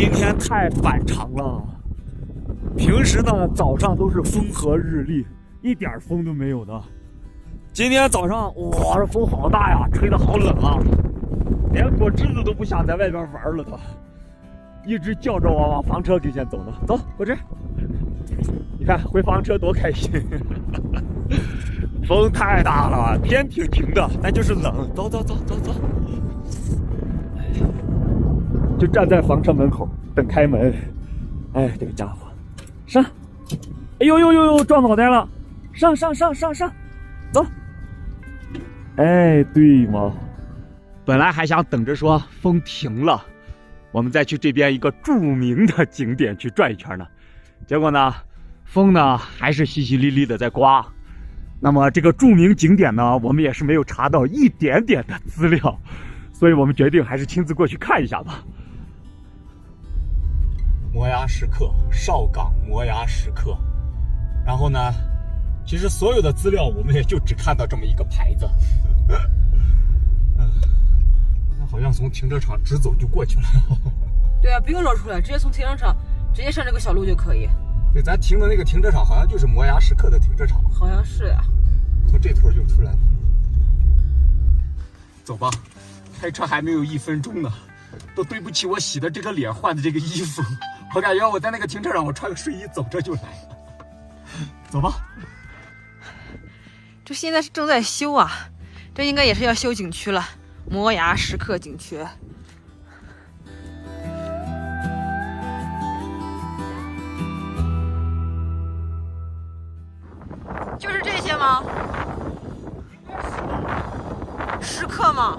今天太反常了。平时呢，早上都是风和日丽，一点风都没有的。今天早上，哇，这风好大呀，吹得好冷啊，连果汁子都不想在外边玩了，都一直叫着我往房车跟前走呢。走，果汁，你看回房车多开心。风太大了，天挺晴的，但就是冷。走走走走走，就站在房车门口等开门。哎，这个家伙，上！哎呦呦呦呦，撞脑袋了！上上上上上，走！哎，对嘛，本来还想等着说风停了，我们再去这边一个著名的景点去转一圈呢。结果呢，风呢还是淅淅沥沥的在刮。那么这个著名景点呢，我们也是没有查到一点点的资料，所以我们决定还是亲自过去看一下吧。摩崖石刻，邵岗摩崖石刻。然后呢，其实所有的资料我们也就只看到这么一个牌子。好像从停车场直走就过去了。对啊，不用绕出来，直接从停车场直接上这个小路就可以。对，咱停的那个停车场好像就是摩崖石刻的停车场，好像是呀。从这头就出来了。走吧，开车还没有1分钟呢，都对不起我洗的这个脸换的这个衣服。我感觉我在那个停车场，我穿个睡衣走着就来了。走吧。这现在是正在修啊，这应该也是要修景区了，摩崖石刻景区。就是这些吗？石刻吗？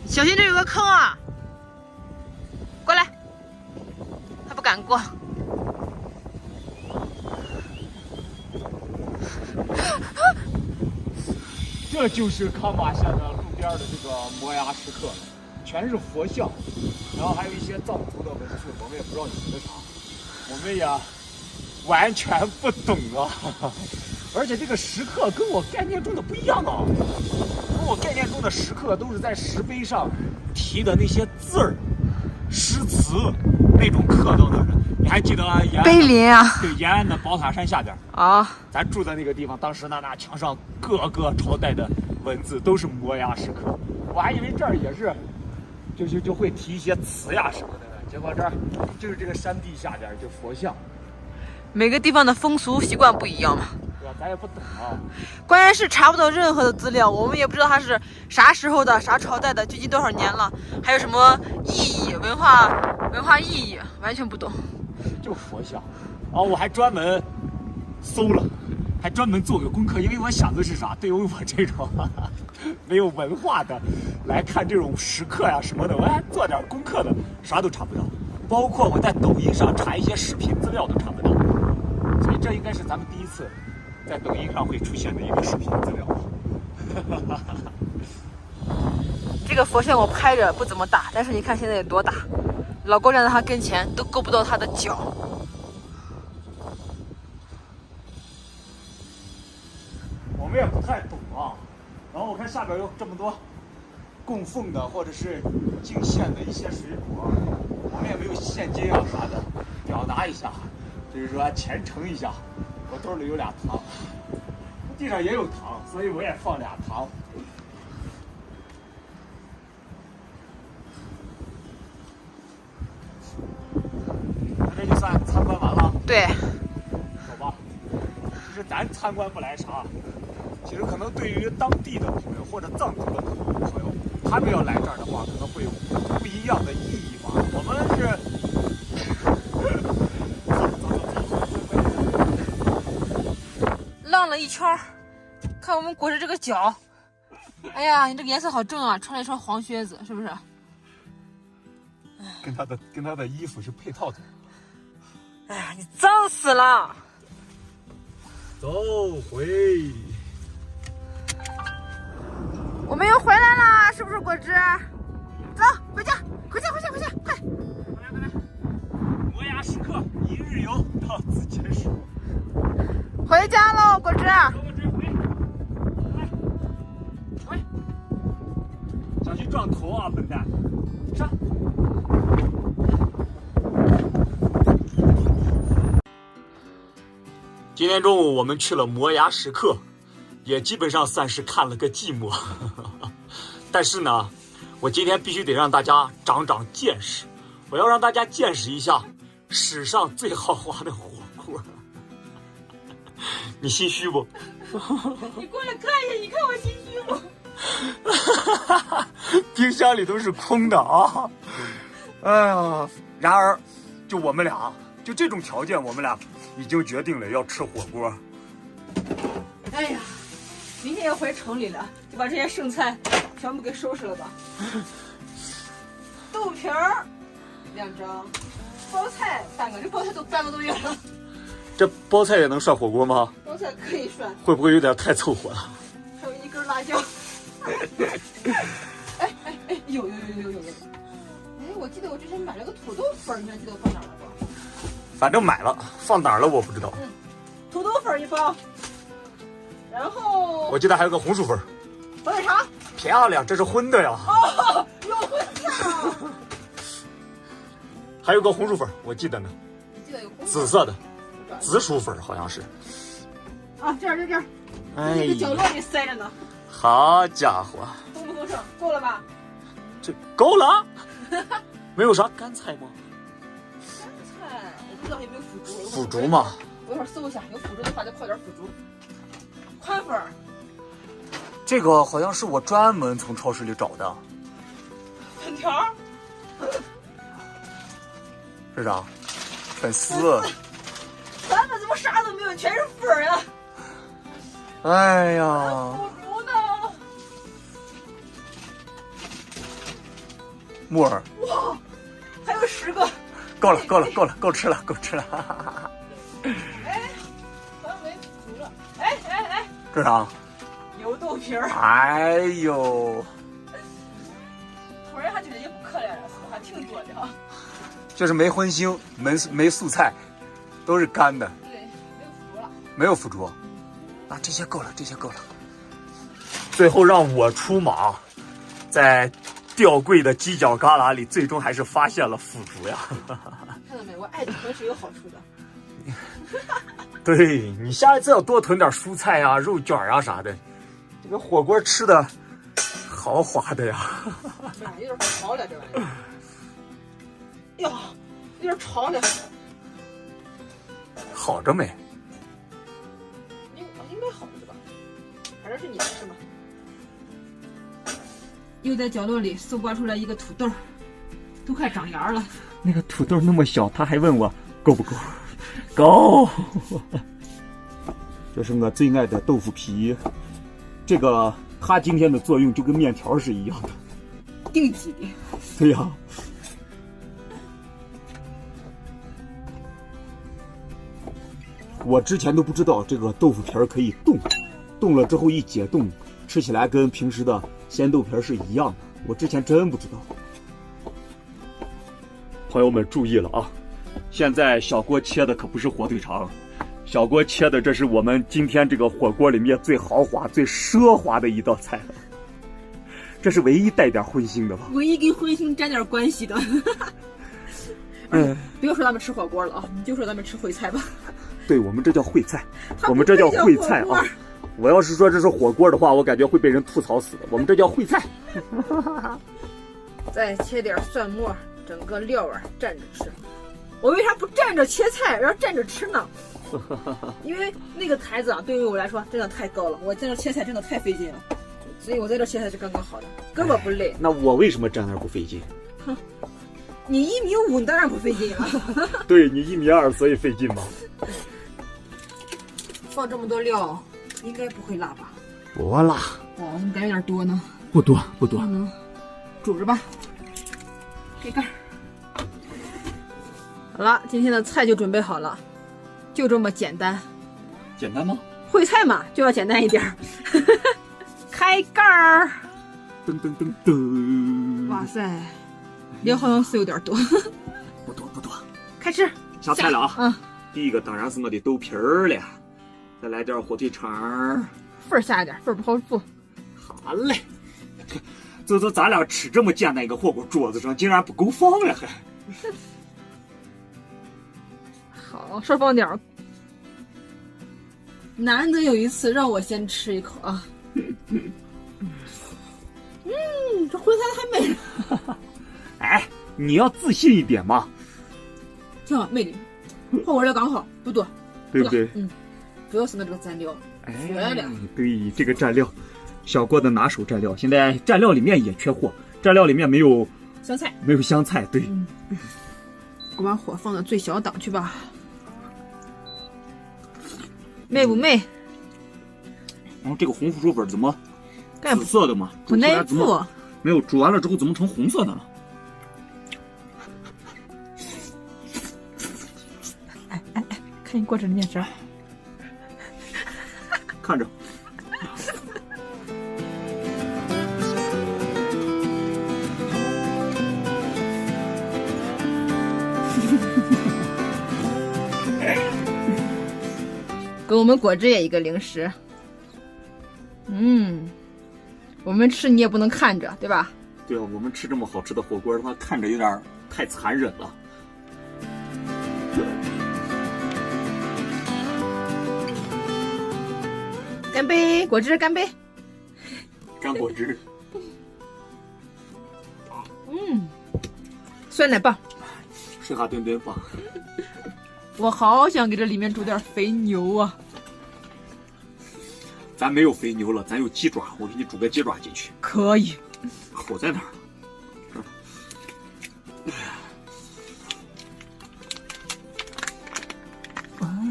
小心这有个坑啊！过来，他不敢过。这就是康马县的路边的这个摩崖石刻，全是佛像，然后还有一些藏族的文字，我们也不知道写的啥，我们也完全不懂啊。而且这个石刻跟我概念中的不一样啊，跟我概念中的石刻都是在石碑上题的那些字儿、诗词那种刻到的。你还记得延安碑林啊？对，延安的宝塔山下边啊，咱住的那个地方，当时那墙上各个朝代的文字都是摩崖石刻，我还以为这儿也是，就会提一些词呀什么的，结果这儿就是这个山地下边就佛像。每个地方的风俗习惯不一样嘛。对啊，咱也不懂啊。关键是查不到任何的资料，我们也不知道它是啥时候的、啥朝代的，距今多少年了，还有什么意义、文化意义，完全不懂。就佛像，然后我还专门搜了，还专门做个功课，因为我想的是啥，对于我这种没有文化的来看这种石刻呀什么的，我还做点功课的，啥都查不到，包括我在抖音上查一些视频资料都查不到，所以这应该是咱们第一次在抖音上会出现的一个视频资料。这个佛像我拍着不怎么大，但是你看现在有多大，老高站在他跟前都够不到他的脚。我们也不太懂啊，然后我看下边有这么多供奉的或者是敬献的一些水果，我们也没有现金啊啥的，表达一下，就是说虔诚一下。我兜里有俩糖，地上也有糖，所以我也放俩糖。那这就算参观完了。对，走吧。其实咱参观不来啥，其实可能对于当地的朋友或者藏族的朋友，他们要来这儿的话，可能会有不一样的意义吧。我们是。浪了一圈，看我们裹着这个脚，哎呀，你这个颜色好正啊，穿了一双黄靴子，是不是？跟他的衣服是配套的。哎呀，你脏死了！走回。我们又回来啦，是不是果汁？走，回家，快！来！摩崖石刻一日游到此结束。回家喽，果汁。撞头啊，笨蛋！上。今天中午我们去了磨牙时刻，也基本上算是看了个寂寞。但是呢，我今天必须得让大家长长见识，我要让大家见识一下史上最豪华的火锅。你心虚不？你过来看一下，你看我心虚不？冰箱里都是空的啊！哎呀，然而，就我们俩，就这种条件，我们俩已经决定了要吃火锅。哎呀，明天要回城里了，就把这些剩菜全部给收拾了吧。豆皮儿2张，包菜半个，这包菜都半个多月了。这包菜也能涮火锅吗？包菜可以涮，会不会有点太凑合了？还有1根辣椒。哎，有。哎，我记得我之前买了个土豆粉，你还记得我放哪儿了不？反正买了，放哪儿了我不知道。土豆粉1包，然后我记得还有个红薯粉。火腿肠。漂亮，这是荤的呀。哦，有荤的。还有个红薯粉，我记得呢。记得有红紫色的，紫薯粉好像是。啊，这儿，哎，这个角落里塞着呢。好家伙，丰不丰盛？够了吧？这够了。没有啥干菜吗？干菜，我不知道有没有腐竹。腐竹吗？我一会儿搜一下，有腐竹的话就泡点腐竹。宽粉。这个好像是我专门从超市里找的。粉条。这啥？粉丝。咱们怎么啥都没有，全是粉呀？哎呀。腐竹呢？木耳。哇，还有10个。够了，够吃了。哎，好像没腐竹了。哎，这啥？油豆皮儿。哎呦，突然还觉得也不可怜了，还挺多的啊。就是没荤腥，没素菜，都是干的。对，没有腐竹了。没有腐竹，啊，这些够了。最后让我出马，在吊柜的犄角旮旯里，最终还是发现了腐竹呀。看到没？我爱囤是有好处的。对，你下一次要多囤点蔬菜啊、肉卷啊啥的，这个火锅吃的豪华的呀。有点潮了，这玩意儿。呀，有点潮了。好着没？应该好着吧？反正是你的是吗？又在角落里搜刮出来一个土豆，都快长芽了。那个土豆那么小，他还问我够不够？够。这是我最爱的豆腐皮，这个它今天的作用就跟面条是一样的，定级的。对呀。我之前都不知道这个豆腐皮儿可以冻，冻了之后一解冻，吃起来跟平时的鲜豆皮儿是一样的。我之前真不知道。朋友们注意了啊！现在小郭切的可不是火腿肠，小郭切的这是我们今天这个火锅里面最豪华、最奢华的一道菜了。这是唯一带点荤腥的吧？唯一跟荤腥沾点关系的。不要说咱们吃火锅了啊，你就说咱们吃烩菜吧。对，我们这叫烩菜，我们这叫烩菜啊！我要是说这是火锅的话，我感觉会被人吐槽死的。我们这叫烩菜。再切点蒜末，整个料啊蘸着吃。我为啥不蘸着切菜，要蘸着吃呢？因为那个台子啊，对于我来说真的太高了，我在这切菜真的太费劲了，所以我在这切菜是刚刚好的，根本不累。那我为什么站那儿不费劲？哼，你1.5米，你当然不费劲了。对，你1.2米，所以费劲嘛。放这么多料，应该不会辣吧？不辣。哦，怎么感觉有点多呢？不多。煮着吧，给盖。好了，今天的菜就准备好了，就这么简单。简单吗？烩菜嘛，就要简单一点。开盖儿。噔。哇塞，料好像是有点多。不多。开吃。下菜了啊！第一个当然是我的豆皮儿了，再来点火腿肠。份儿下一点，份儿不好付。好嘞。走，咱俩吃这么简单一个火锅，桌子上竟然不够放了还。好，少放点儿。难得有一次让我先吃一口啊。这烩菜太美了。哎，你要自信一点嘛。挺好，美丽。火锅料刚好，不多，对不对？主要是那这个蘸料，漂亮。对，这个蘸料，小郭的拿手蘸料。现在蘸料里面也缺货，蘸料里面没有香菜，没有香菜。对，我把火放到最小档去吧。美不美？然后这个红薯薯粉怎么紫色的嘛？不耐煮。没有煮完了之后怎么成红色的了？哎，看你过程的眼神。看着。给我们果汁也一个零食。我们吃你也不能看着，对吧？对啊，我们吃这么好吃的火锅的话，看着有点太残忍了。干杯，果汁干杯。干果汁。酸奶棒。吃下顿顿棒。我好想给这里面煮点肥牛啊！咱没有肥牛了，咱有鸡爪，我给你煮个鸡爪进去。可以。口在哪儿？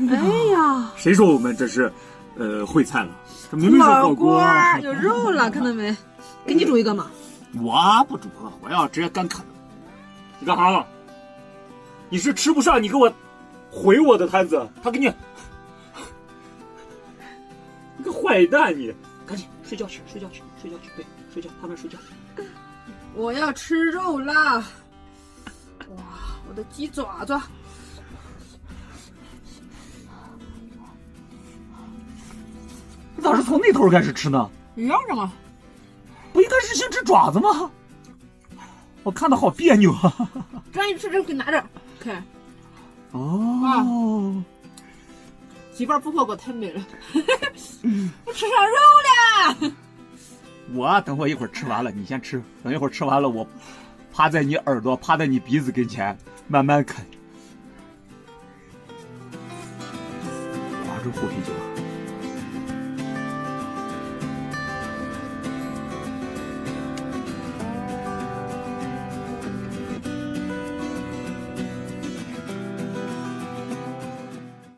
哎呀！谁说我们这是烩菜了？这明明是火锅，有肉了，看到没？给你煮一个嘛。我不煮，我要直接干啃。你干啥了？你是吃不上，你给我回我的摊子，他给你。你个坏蛋你！赶紧睡觉去，对，睡觉，他们睡觉。我要吃肉啦！哇，我的鸡爪子！你咋是从那头开始吃呢？一样的嘛。不应该是先吃爪子吗？我看的好别扭啊！这样一吃，这给拿着，看。哦。媳妇儿不火锅太美了，我吃上肉了。我等会一会儿吃完了，你先吃。等一会儿吃完了，我趴在你耳朵，趴在你鼻子跟前，慢慢啃。哇，这火啤酒。